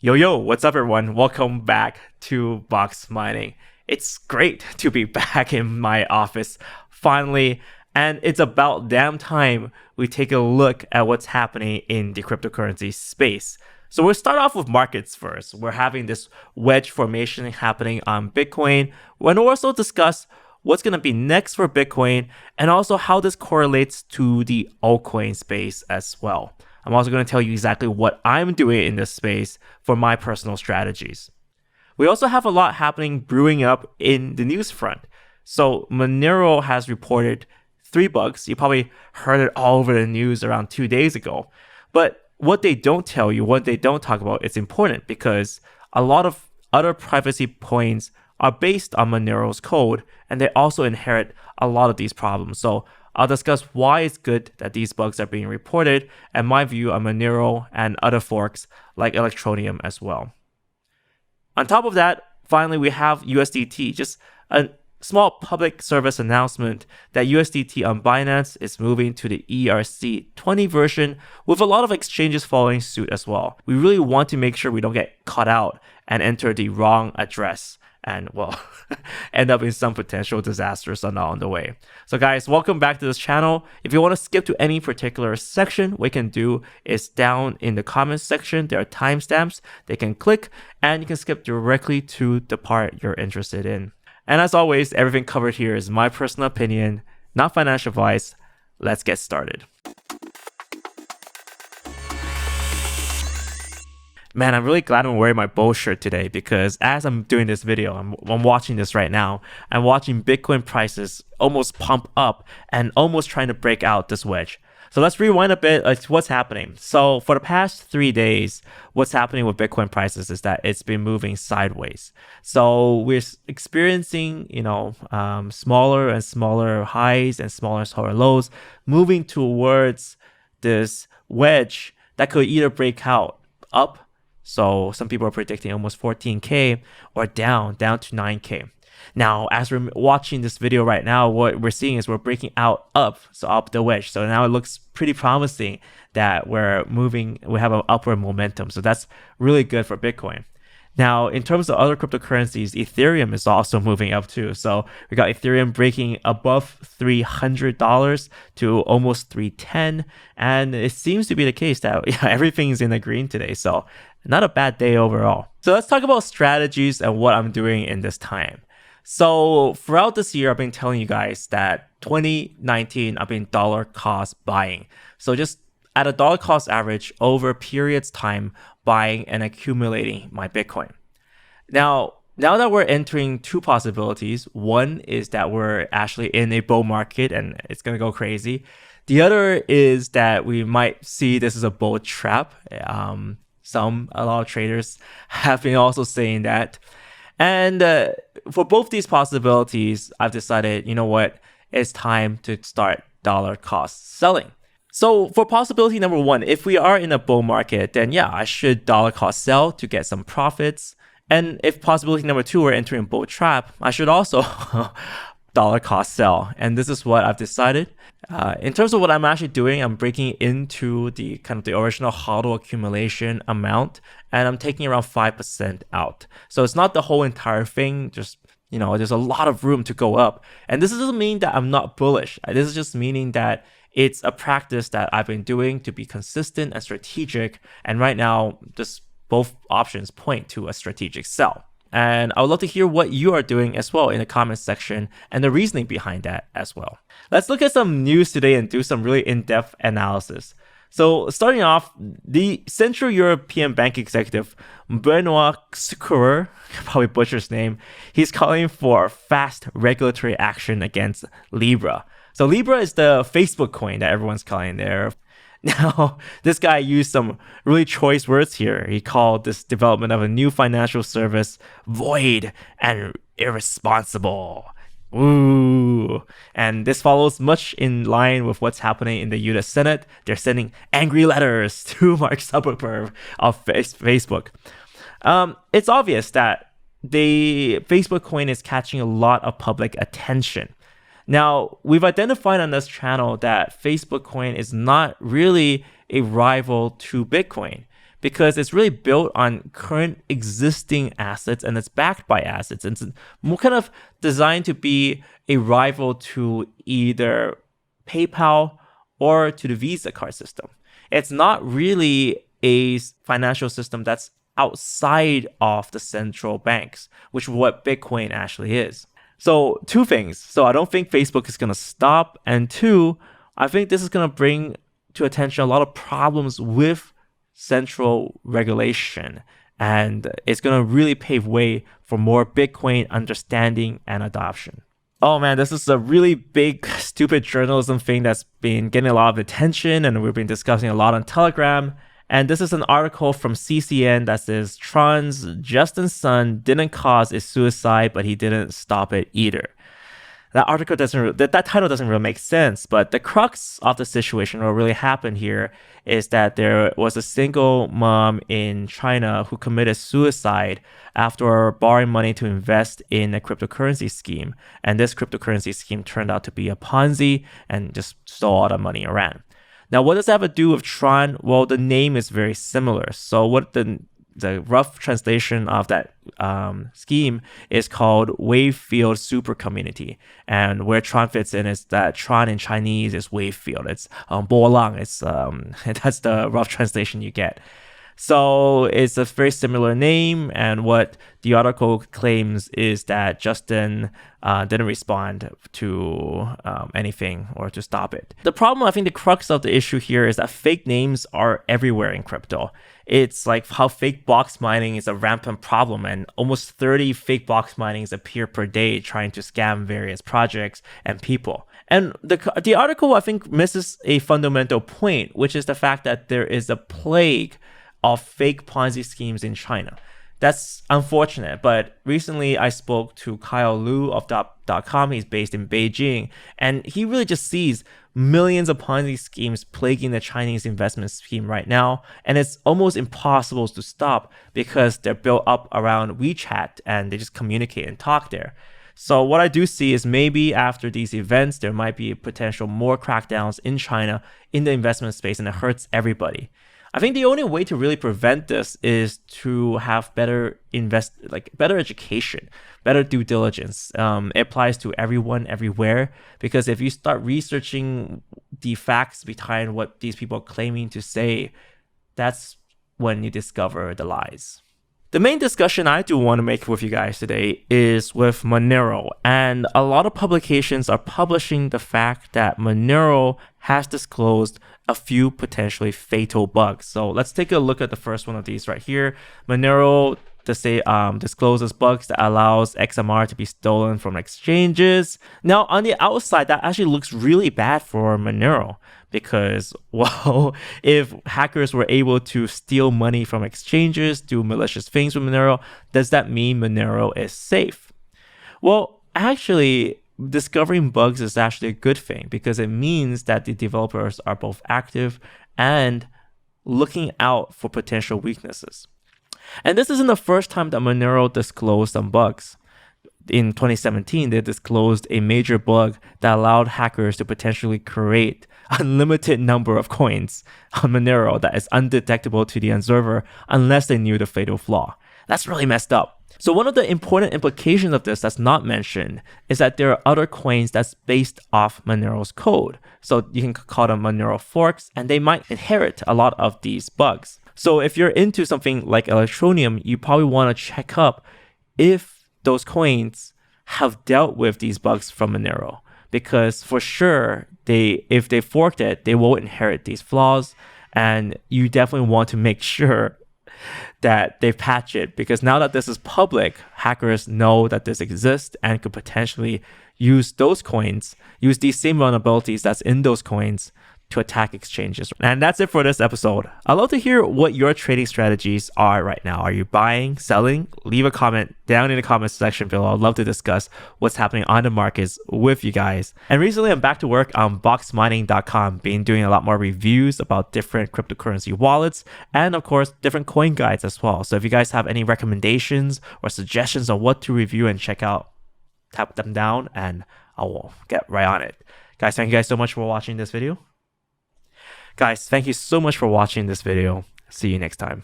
Yo, what's up everyone? Welcome back to Boxmining. It's great to be back in my office, finally, and it's about damn time we take a look at what's happening in the cryptocurrency space. So we'll start off with markets first. We're having this wedge formation happening on Bitcoin. We'll also discuss what's going to be next for Bitcoin and also how this correlates to the altcoin space as well. I'm also going to tell you exactly what I'm doing in this space for my personal strategies. We also have a lot happening brewing up in the news front. So Monero has reported 3 bugs. You probably heard it all over the news around 2 days ago. But what they don't tell you, what they don't talk about, it's important because a lot of other privacy coins are based on Monero's code, and they also inherit a lot of these problems. So I'll discuss why it's good that these bugs are being reported and my view on Monero and other forks like Electroneum as well. On top of that, finally, we have USDT, just a small public service announcement that USDT on Binance is moving to the ERC20 version with a lot of exchanges following suit as well. We really want to make sure we don't get caught out and enter the wrong address and, well, end up in some potential disasters on the way. So guys, welcome back to this channel. If you want to skip to any particular section, what you can do is down in the comments section, there are timestamps they can click, and you can skip directly to the part you're interested in. And as always, everything covered here is my personal opinion, not financial advice. Let's get started. Man, I'm really glad I'm wearing my Bull shirt today because as I'm doing this video, I'm watching this right now, I'm watching Bitcoin prices almost pump up and almost trying to break out this wedge. So let's rewind a bit to what's happening. So for the past 3 days, what's happening with Bitcoin prices is that it's been moving sideways. So we're experiencing, smaller and smaller highs and smaller lows, moving towards this wedge that could either break out up. So some people are predicting almost 14K or down to 9K. Now, as we're watching this video right now, what we're seeing is we're breaking out up, so up the wedge. So now it looks pretty promising that we have an upward momentum. So that's really good for Bitcoin. Now, in terms of other cryptocurrencies, Ethereum is also moving up too. So we got Ethereum breaking above $300 to almost $310. And it seems to be the case that everything's in the green today. So not a bad day overall. So let's talk about strategies and what I'm doing in this time. So throughout this year, I've been telling you guys that 2019, I've been dollar cost buying. So just at a dollar cost average over periods time, buying and accumulating my Bitcoin. Now that we're entering 2 possibilities, one is that we're actually in a bull market and it's going to go crazy. The other is that we might see this as a bull trap. A lot of traders have been also saying that. And for both these possibilities, I've decided, you know what, it's time to start dollar cost selling. So for possibility number 1, if we are in a bull market, then yeah, I should dollar cost sell to get some profits. And if possibility number 2, we're entering a bull trap, I should also dollar cost sell. And this is what I've decided. In terms of what I'm actually doing, I'm breaking into the kind of the original HODL accumulation amount, and I'm taking around 5% out. So it's not the whole entire thing, just, there's a lot of room to go up. And this doesn't mean that I'm not bullish. This is just meaning that it's a practice that I've been doing to be consistent and strategic. And right now, just both options point to a strategic sell. And I would love to hear what you are doing as well in the comments section and the reasoning behind that as well. Let's look at some news today and do some really in-depth analysis. So starting off, the Central European Bank executive, Benoit Cœuré, probably butcher his name, he's calling for fast regulatory action against Libra. So Libra is the Facebook coin that everyone's calling there. Now, this guy used some really choice words here. He called this development of a new financial service void and irresponsible. Ooh. And this follows much in line with what's happening in the US Senate. They're sending angry letters to Mark Zuckerberg of Facebook. It's obvious that the Facebook coin is catching a lot of public attention. Now, we've identified on this channel that Facebook coin is not really a rival to Bitcoin because it's really built on current existing assets and it's backed by assets. It's more kind of designed to be a rival to either PayPal or to the Visa card system. It's not really a financial system that's outside of the central banks, which is what Bitcoin actually is. So two things. So I don't think Facebook is going to stop. And two, I think this is going to bring to attention a lot of problems with central regulation. And it's going to really pave way for more Bitcoin understanding and adoption. Oh man, this is a really big, stupid journalism thing that's been getting a lot of attention, and we've been discussing a lot on Telegram. And this is an article from CCN that says Tron's Justin's son didn't cause a suicide, but he didn't stop it either. That article that title doesn't really make sense, but the crux of the situation, what really happened here, is that there was a single mom in China who committed suicide after borrowing money to invest in a cryptocurrency scheme. And this cryptocurrency scheme turned out to be a Ponzi and just stole all the money and ran. Now, what does that have to do with Tron? Well, the name is very similar. So what the rough translation of that scheme is called Wave Field Super Community. And where Tron fits in is that Tron in Chinese is wave field. It's Bolang. It's that's the rough translation you get. So it's a very similar name, and what the article claims is that Justin didn't respond to anything or to stop it. The problem, I think the crux of the issue here is that fake names are everywhere in crypto. It's like how fake box mining is a rampant problem, and almost 30 fake box minings appear per day trying to scam various projects and people. And the article, I think, misses a fundamental point, which is the fact that there is a plague of fake Ponzi schemes in China. That's unfortunate, but recently I spoke to Kyle Liu of .com. He's based in Beijing, and he really just sees millions of Ponzi schemes plaguing the Chinese investment scheme right now, and it's almost impossible to stop because they're built up around WeChat and they just communicate and talk there. So what I do see is maybe after these events, there might be potential more crackdowns in China in the investment space, and it hurts everybody. I think the only way to really prevent this is to have better education, better due diligence. It applies to everyone, everywhere, because if you start researching the facts behind what these people are claiming to say, that's when you discover the lies. The main discussion I do want to make with you guys today is with Monero, and a lot of publications are publishing the fact that Monero has disclosed a few potentially fatal bugs. So let's take a look at the first one of these right here. Monero discloses bugs that allows XMR to be stolen from exchanges. Now, on the outside, that actually looks really bad for Monero because, well, if hackers were able to steal money from exchanges, do malicious things with Monero, does that mean Monero is safe? Well, actually, discovering bugs is actually a good thing because it means that the developers are both active and looking out for potential weaknesses. And this isn't the first time that Monero disclosed some bugs. In 2017, they disclosed a major bug that allowed hackers to potentially create unlimited number of coins on Monero that is undetectable to the observer unless they knew the fatal flaw. That's really messed up. So one of the important implications of this that's not mentioned is that there are other coins that's based off Monero's code. So you can call them Monero forks, and they might inherit a lot of these bugs. So if you're into something like Electroneum, you probably want to check up if those coins have dealt with these bugs from Monero, because for sure, if they forked it, they will inherit these flaws, and you definitely want to make sure that they patch it, because now that this is public, hackers know that this exists and could potentially use those coins, use these same vulnerabilities that's in those coins to attack exchanges. And that's it for this episode. I'd love to hear what your trading strategies are right now. Are you buying, selling? Leave a comment down in the comment section below. I'd love to discuss what's happening on the markets with you guys. And recently I'm back to work on Boxmining.com, been doing a lot more reviews about different cryptocurrency wallets and of course different coin guides as well. So if you guys have any recommendations or suggestions on what to review and check out, tap them down and I will get right on it. Guys, thank you guys so much for watching this video. Guys, thank you so much for watching this video. See you next time.